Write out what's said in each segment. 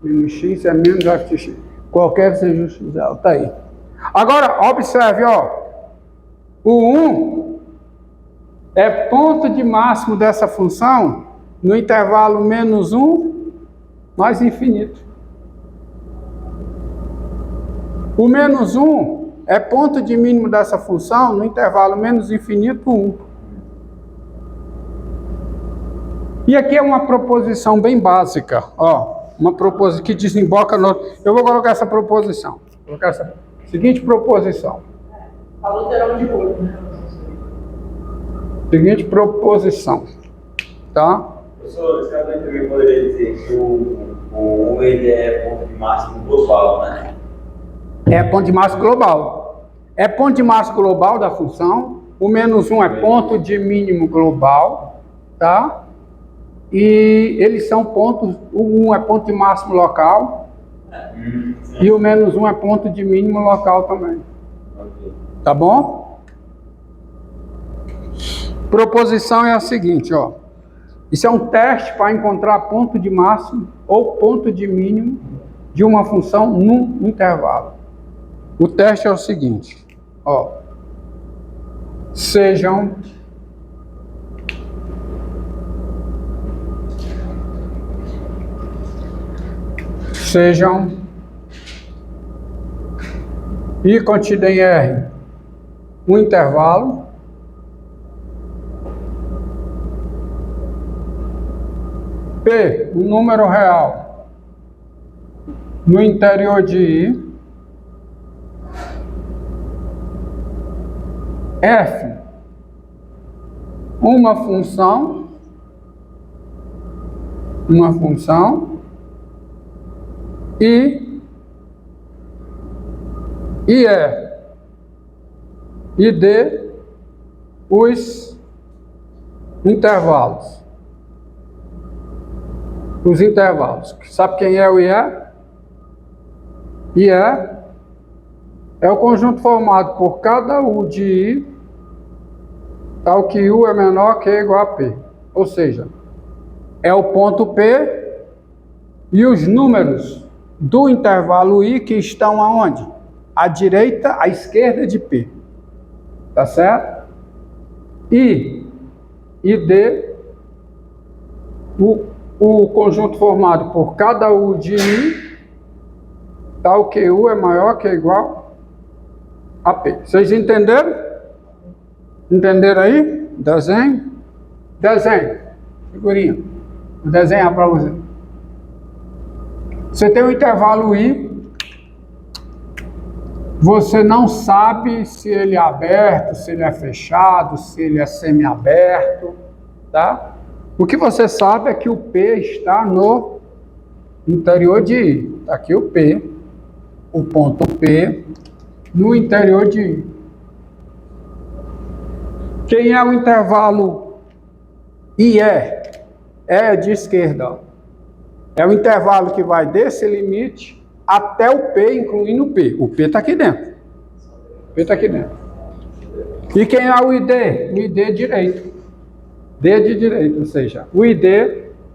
Menos x é menos f de x. Qualquer que seja o x, tá aí. Agora, observe, ó. O 1 é ponto de máximo dessa função no intervalo menos 1 mais infinito. O menos 1 é ponto de mínimo dessa função no intervalo menos infinito 1. E aqui é uma proposição bem básica, ó. Uma proposição que desemboca no... Eu vou colocar essa proposição. Vou colocar essa seguinte proposição. Falou terão de ouro, né? Seguinte proposição, tá? Professor, esse cara também poderia dizer que o 1 ele é ponto de máximo global, né? É ponto de máximo global. É ponto de máximo global da função. O menos 1 é ponto de mínimo global, tá? E eles são pontos, o 1 é ponto de máximo local e o menos 1 é ponto de mínimo local também. Tá bom? Proposição é a seguinte, ó. Isso é um teste para encontrar ponto de máximo ou ponto de mínimo de uma função num intervalo. O teste é o seguinte, ó. Sejam I contido em R um intervalo P, um número real no interior de I, F, uma função e D os intervalos. Os intervalos. Sabe quem é o IE? IE é o conjunto formado por cada U de I, tal que U é menor que ou igual a P. Ou seja, é o ponto P e os números do intervalo I que estão aonde? À direita, à esquerda de P. Tá certo? I e D, o conjunto formado por cada U de I, tal que U é maior que ou igual a P. Vocês entenderam? Entenderam aí? Desenho? Desenho. Figurinha. Vou desenhar para você. Você tem um intervalo I, você não sabe se ele é aberto, se ele é fechado, se ele é semiaberto, tá? O que você sabe é que o P está no interior de I. Está aqui o P, o ponto P, no interior de I. Quem é o intervalo IE? É de esquerda, ó. É o intervalo que vai desse limite até o P, incluindo o P. O P está aqui dentro. O P está aqui dentro. E quem é o ID? O ID é direito. D de direito, ou seja, o ID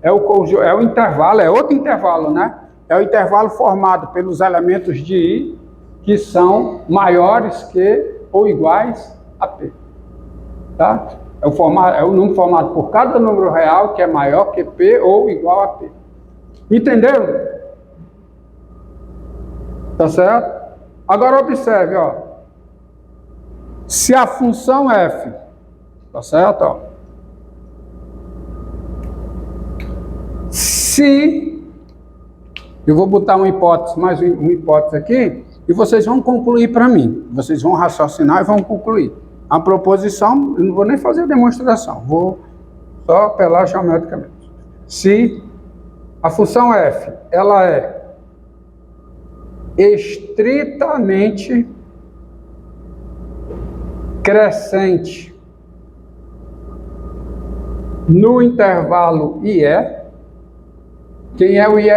é o intervalo, é outro intervalo, né? É o intervalo formado pelos elementos de I que são maiores que ou iguais a P. Tá? É o número formado por cada número real que é maior que P ou igual a P. Entenderam? Tá certo? Agora observe, ó. Se a função f, tá certo? Ó. Se eu vou botar uma hipótese, mais uma hipótese aqui, e vocês vão concluir para mim. Vocês vão raciocinar e vão concluir. A proposição, eu não vou nem fazer a demonstração, vou só apelar geometricamente. Se a função f, ela é estritamente crescente no intervalo IE. Quem é o IE?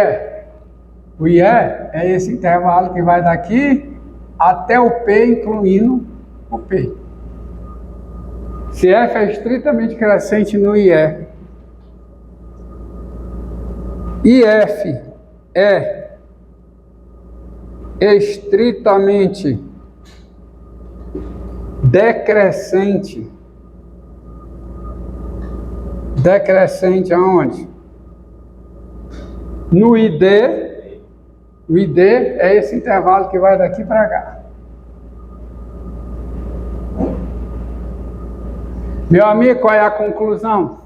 O IE é esse intervalo que vai daqui até o P, incluindo o P. Se f é estritamente crescente no IE, e f é estritamente decrescente. Decrescente aonde? No ID. O ID é esse intervalo que vai daqui para cá. Meu amigo, qual é a conclusão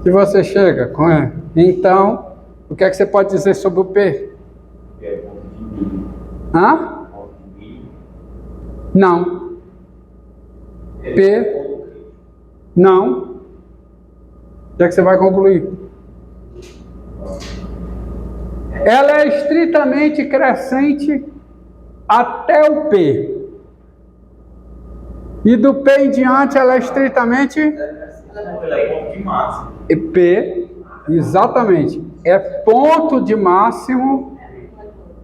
que você chega com ela? Então, o que é que você pode dizer sobre o P? É ponto de mínimo. Hã? Ponto de mínimo. Não. P. Não. O que é que você vai concluir? Ela é estritamente crescente até o P. E do P em diante ela é estritamente Ela é ponto de máximo. P. Exatamente. É ponto de máximo.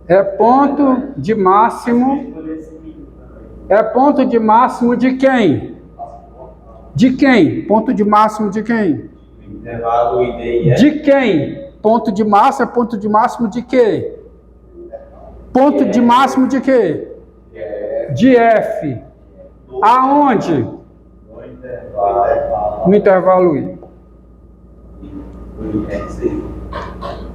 É ponto de máximo. É ponto de máximo de quem? De quem? Ponto de máximo de quem? Intervalo ID e F. De quem? Ponto de máximo é ponto de máximo de quê? Ponto de máximo de quê? De F. Aonde? No intervalo. No intervalo I.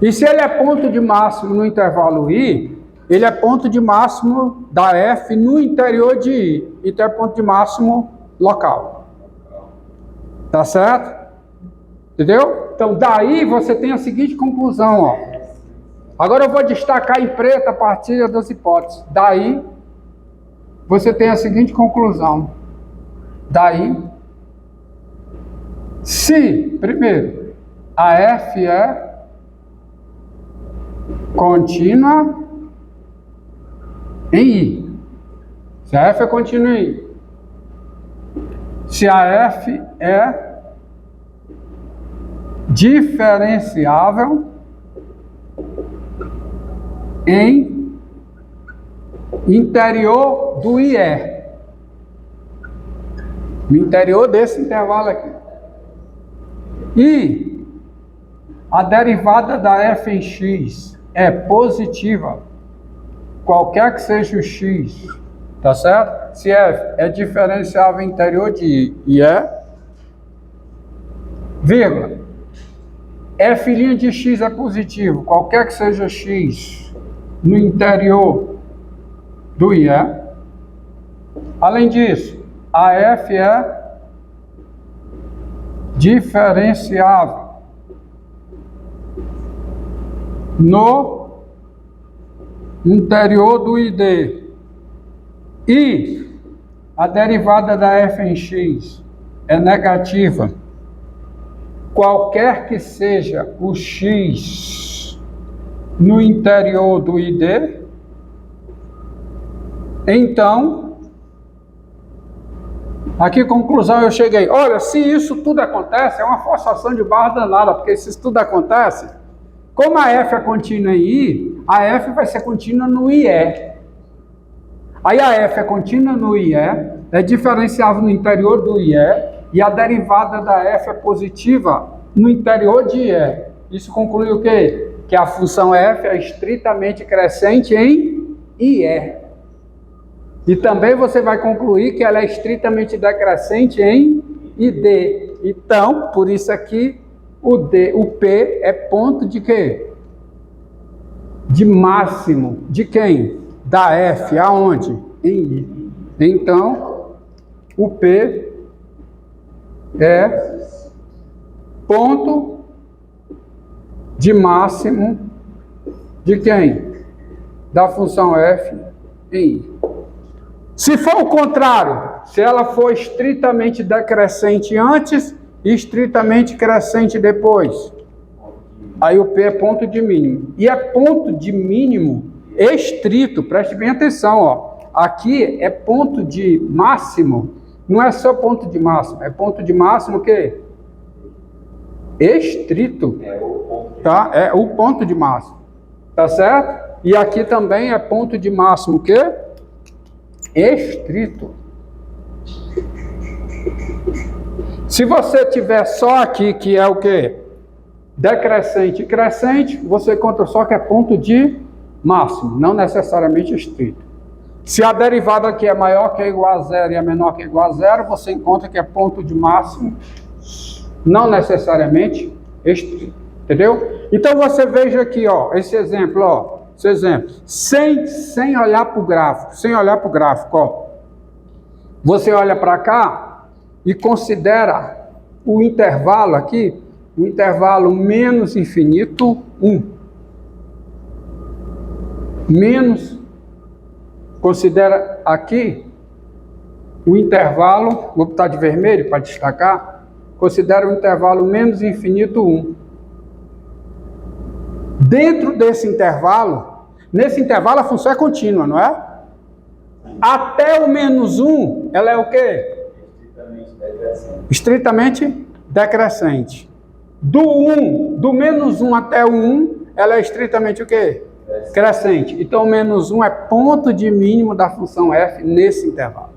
E se ele é ponto de máximo no intervalo I, ele é ponto de máximo da F no interior de I. Então é ponto de máximo local. Tá certo? Entendeu? Então daí você tem a seguinte conclusão, ó. Agora eu vou destacar em preto a partir das hipóteses. Daí você tem a seguinte conclusão. Daí, se, primeiro, a F é contínua em I. Se a F é contínua em I. Se a F é diferenciável em interior do IE. No interior desse intervalo aqui. E a derivada da F em X é positiva, qualquer que seja o X, tá certo? Se F é diferenciável interior de IE, vírgula, F' de X é positivo, qualquer que seja X no interior do IE. Além disso, a F é diferenciável no interior do ID. E a derivada da F em X é negativa, qualquer que seja o X no interior do ID. Então, aqui conclusão eu cheguei. Olha, se isso tudo acontece, é uma forçação de barra danada, porque se isso tudo acontece, como a F é contínua em I, a F vai ser contínua no IE. Aí a F é contínua no IE, é diferenciável no interior do IE, e a derivada da F é positiva no interior de IE. Isso conclui o quê? Que a função F é estritamente crescente em IE. E também você vai concluir que ela é estritamente decrescente em ID. Então, por isso aqui, o P é ponto de quê? De máximo. De quem? Da F. Aonde? Em I. Então, o P é ponto de máximo de quem? Da função F em I. Se for o contrário, se ela for estritamente decrescente antes e estritamente crescente depois, aí o P é ponto de mínimo. E é ponto de mínimo estrito, preste bem atenção, ó. Aqui é ponto de máximo, não é só ponto de máximo, é ponto de máximo o quê? Estrito, tá? É o ponto de máximo, tá certo? E aqui também é ponto de máximo o quê? Estrito. Se você tiver só aqui, que é o quê? decrescente e crescente, você encontra só que é ponto de máximo, não necessariamente estrito. Se a derivada aqui é maior que ou igual a zero e é menor que ou igual a zero, você encontra que é ponto de máximo, não necessariamente estrito. Entendeu? Então você veja aqui, ó, esse exemplo, ó, sem olhar para o gráfico, ó. Você olha para cá e considera o intervalo aqui, o intervalo menos infinito 1. Menos, considera aqui o intervalo, vou botar de vermelho para destacar, considera o intervalo menos infinito 1. Dentro desse intervalo, nesse intervalo a função é contínua, não é? Até o menos 1, ela é o quê? Estritamente decrescente. Do menos 1 até o 1, ela é estritamente o quê? Crescente. Então, o menos 1 é ponto de mínimo da função f nesse intervalo.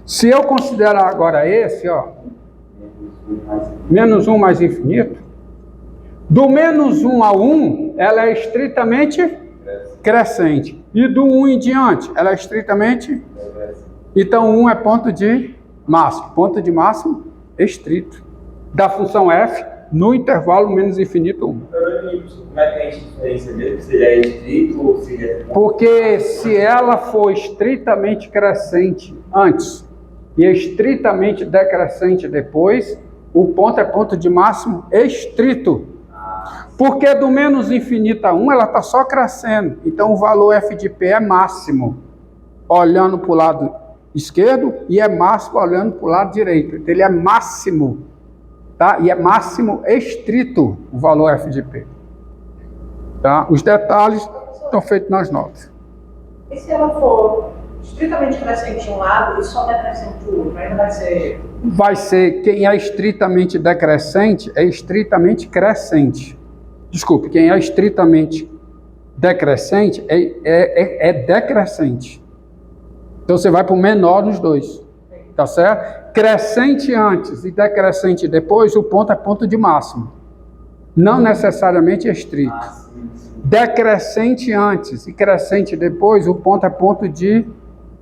Se eu considerar agora esse, ó, menos 1 mais infinito, do menos 1 ao 1, ela é estritamente crescente. E do 1 em diante, ela é estritamente... Então, 1 é ponto de máximo. Ponto de máximo estrito da função f no intervalo menos infinito 1. Como é que a gente diferencia mesmo? Se ele é estrito ou se ele é... Porque se ela for estritamente crescente antes e estritamente decrescente depois, o ponto é ponto de máximo estrito. Porque do menos infinito a 1, ela está só crescendo. Então o valor f de p é máximo, olhando para o lado esquerdo, e é máximo olhando para o lado direito. Então ele é máximo, tá? E é máximo estrito o valor f de p. Tá? Os detalhes estão feitos nas notas. E se ela for estritamente crescente um lado e só decrescente o outro, ainda vai ser... Vai ser, quem é estritamente decrescente, é estritamente crescente. Desculpe, quem é estritamente decrescente é decrescente. Então você vai para o menor nos dois, tá certo? Crescente antes e decrescente depois, o ponto é ponto de máximo, não necessariamente estrito. Decrescente antes e crescente depois, o ponto é ponto de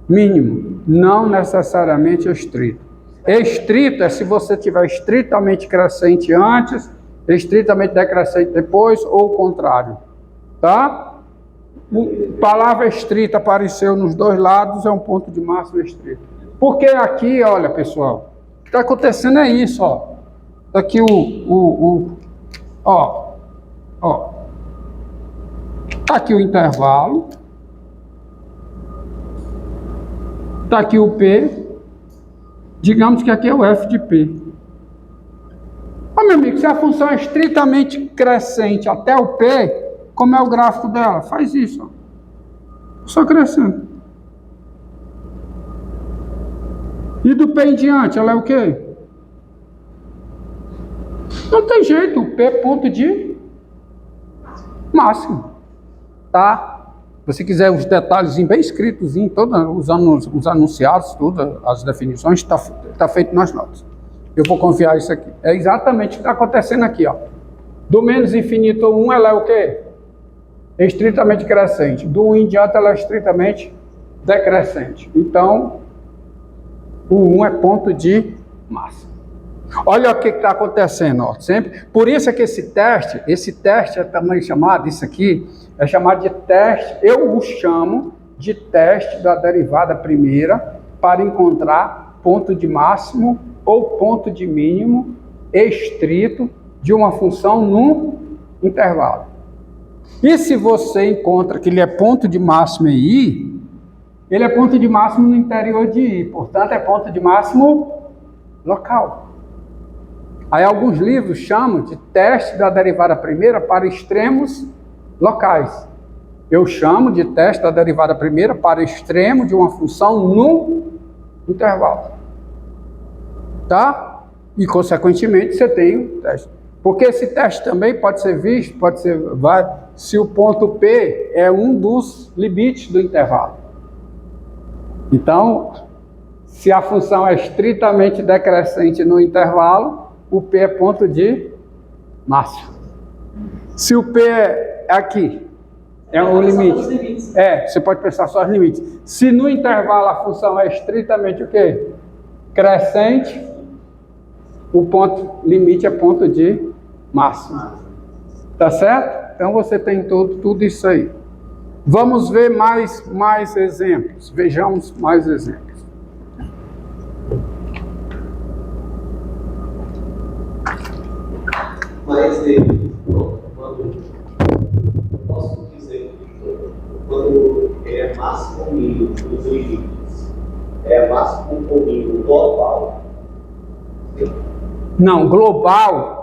mínimo, não necessariamente estrito. Estrito é se você tiver estritamente crescente antes, estritamente decrescente depois, ou o contrário, tá? A palavra estrita apareceu nos dois lados, é um ponto de máximo estrito. Porque aqui, olha pessoal, o que está acontecendo é isso, ó. Aqui ó. Está aqui o intervalo, está aqui o P, digamos que aqui é o f de P. Ó, meu amigo, se a função é estritamente crescente até o P, como é o gráfico dela? Faz isso, ó. Só crescendo. E do P em diante, ela é o quê? Não tem jeito, o P é ponto de máximo. Tá? Se você quiser os detalhes bem escritos, os anunciados, todas as definições, está feito nas notas. Eu vou confiar isso aqui. É exatamente o que está acontecendo aqui, ó. Do menos infinito a 1, ela é o quê? Estritamente crescente. Do 1 em diante, ela é estritamente decrescente. Então, o 1 é ponto de máximo. Olha o que está acontecendo, ó. Sempre. Por isso é que esse teste é também chamado, isso aqui, é chamado de teste, eu o chamo de teste da derivada primeira para encontrar ponto de máximo ou ponto de mínimo estrito de uma função num intervalo. E se você encontra que ele é ponto de máximo em I, ele é ponto de máximo no interior de I, portanto é ponto de máximo local. Aí alguns livros chamam de teste da derivada primeira para extremos locais. Eu chamo de teste da derivada primeira para extremo de uma função no intervalo. Tá? E, consequentemente, você tem o teste. Porque esse teste também pode ser visto, se o ponto P é um dos limites do intervalo. Então, se a função é estritamente decrescente no intervalo, o P é ponto de máximo. Se o P é aqui, é o limite. Você pode pensar só os limites. Se no intervalo a função é estritamente o quê? Crescente, o ponto limite é ponto de máximo. Tá certo? Então você tem tudo isso aí. Vamos ver mais exemplos. Vejamos mais exemplos. Mas quando posso dizer que quando é máximo ou mínimo dos limites, é máximo ou mínimo global? Não, global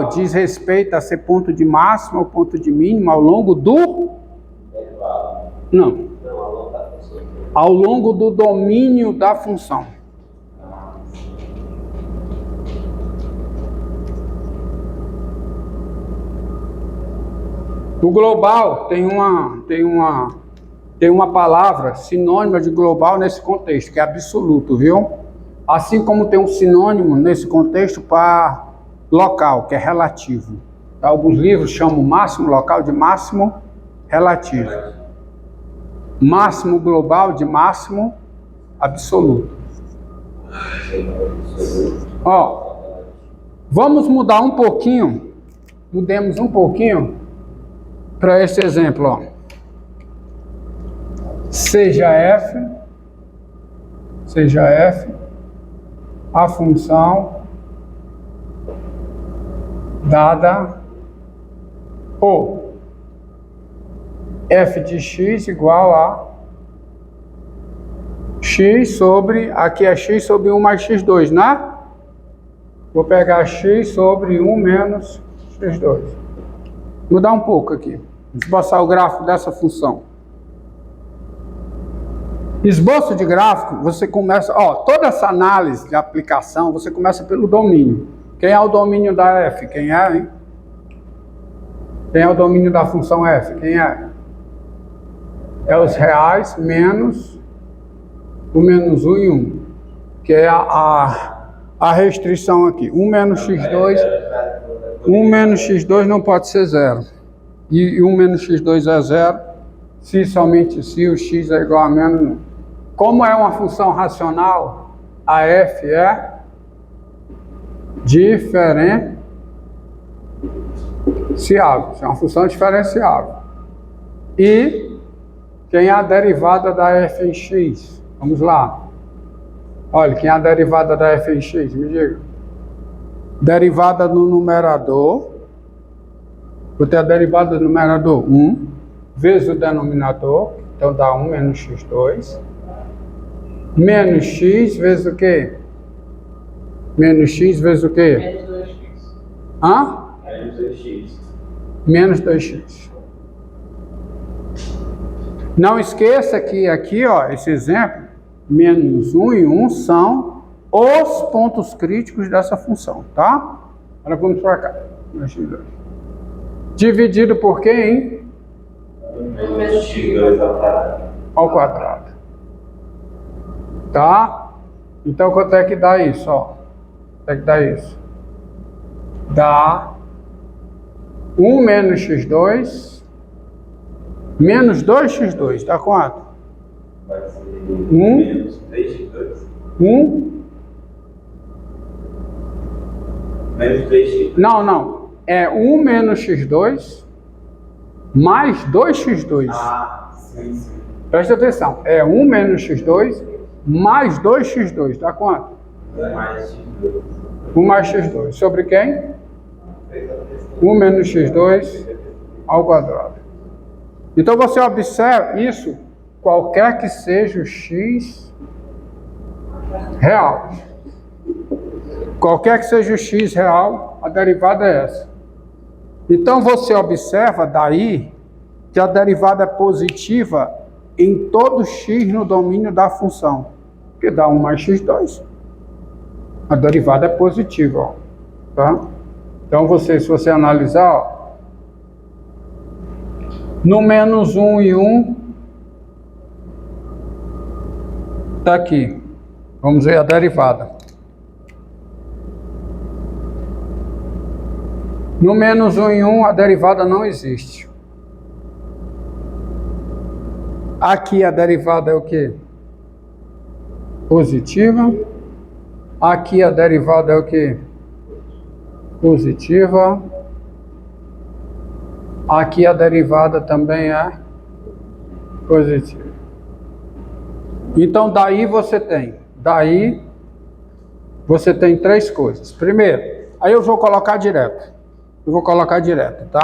diz respeito a ser ponto de máximo ou ponto de mínimo ao longo do... Não. Ao longo do domínio da função. O global tem uma palavra sinônima de global nesse contexto, que é absoluto, viu? Assim como tem um sinônimo nesse contexto para local, que é relativo. Alguns livros chamam máximo local de máximo relativo. Máximo global de máximo absoluto. Ó, vamos mudar um pouquinho, mudemos um pouquinho para esse exemplo, ó. Seja f a função dada por f de x igual a x sobre, aqui é x sobre 1 mais x2, né? Vou pegar x sobre 1 menos x2. Mudar um pouco aqui. Esboçar o gráfico dessa função. Esboço de gráfico, você começa... toda essa análise de aplicação, você começa pelo domínio. Quem é o domínio da f? Quem é, hein? Quem é o domínio da função f? Quem é? É os reais menos o menos 1 e 1. Que é a restrição aqui. 1 menos x2... 1 menos x2 não pode ser 0. E 1 menos x2 é 0, se somente se o x é igual a menos 1. Como é uma função racional, a f é diferenciável. É uma função diferenciável. E quem é a derivada da f em x? Vamos lá. Olha, quem é a derivada da f em x? Me diga. Derivada no numerador, vou ter a derivada do numerador 1, vezes o denominador, então dá 1 menos x2, menos x vezes o quê? Menos x vezes o quê? Menos 2x. Hã? Menos 2x. Menos 2x. Não esqueça que aqui, ó, esse exemplo, menos 1 e 1 são os pontos críticos dessa função, tá? Agora vamos para cá. Dividido por quê, hein? Menos x2 Ao quadrado. Tá? Então quanto é que dá isso, ó? Quanto é que dá isso? Dá 1 menos x2 menos 2x2, dá quanto? vai ser 1 menos 3x2. 1 Menos 3x2. Não. É 1 menos x2 mais 2x2. Ah, sim. Presta atenção. É 1 menos x2 mais 2x2. Dá quanto? Mais x2. 1 mais x2. Sobre quem? 1 menos x2 ao quadrado. Então você observa isso, qualquer que seja o x real. Qualquer que seja o x real, a derivada é essa. Então você observa daí que a derivada é positiva em todo x no domínio da função, que dá 1 mais x2. A derivada é positiva, ó, tá? Então se você analisar, ó, no menos 1 e 1, tá aqui. Vamos ver a derivada. No menos 1 em 1, a derivada não existe. Aqui a derivada é o quê? Positiva. Aqui a derivada é o quê? Positiva. Aqui a derivada também é positiva. Então daí você tem três coisas. Primeiro, aí eu vou colocar direto. Tá?